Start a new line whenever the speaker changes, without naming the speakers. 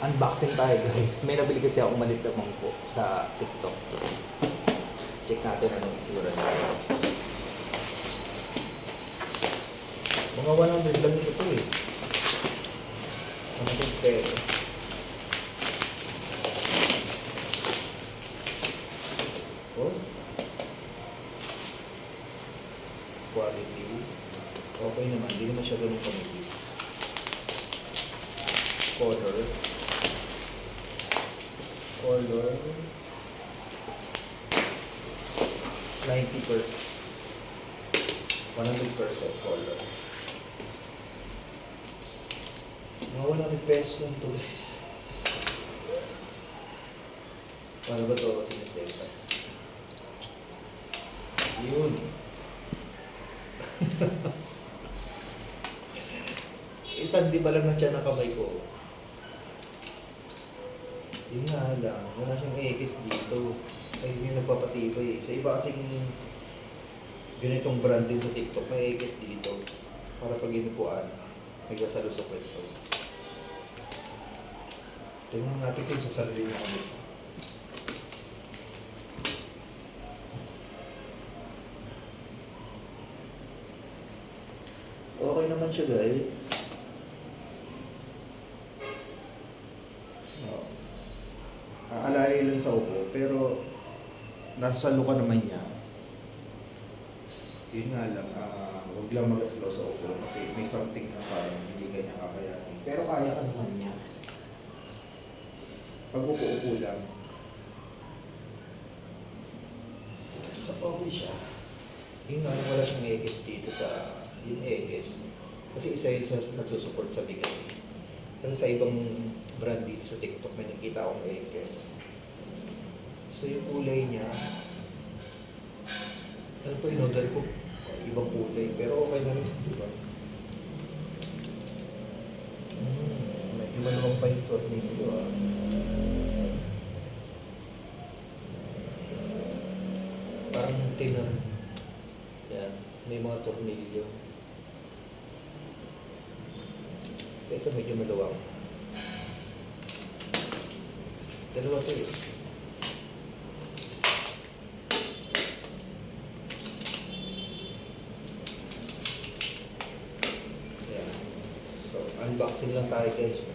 Unboxing tayo guys. May nabili kasi akong malit na mangko sa TikTok. Check natin anong itsura niya. Mga 100 lang ito eh. 100 pesos. Oh. Quality. Okay naman. Hindi naman siya ganun kamibis. Color 90%, 100% color. Mga 100 pesos lang ito guys. Paano ba ito sinisenta? Yun. Isang di ba lang na siya nakamay ko? Yun nga lang, wala siyang ekis dito. Ay, hindi nagpapatibay. Sa iba kasing ganitong brand din sa TikTok, may ekis dito. Para pag inupuan, may kasalo sa pwesto. Tingnan natin kung sa sarili niya kami. Okay naman siya guys. Aalalay lang sa upo, pero nasa luka naman niya. Yun nga lang, huwag lang magaslaw sa upo kasi may something na parang hindi kanya kakayanin. Pero kaya ka naman niya. Pag upo-upo lang. Sa okay siya. Yun nga, wala siyang ekis dito sa yung ekis. Kasi isa yun sa nagsusupport sa bigat. Kasi sa ibang brand dito sa TikTok, may nakita akong ekes. So yung kulay niya, ano po, in-order ko ibang kulay, pero okay na rin, di ba? Medyo maluwang pa yung tornilyo ah. Parang thinner. Yan, may mga tornilyo. Ito medyo maluwang. Dalawa ito eh. Ayan. So, unboxing lang tayo guys.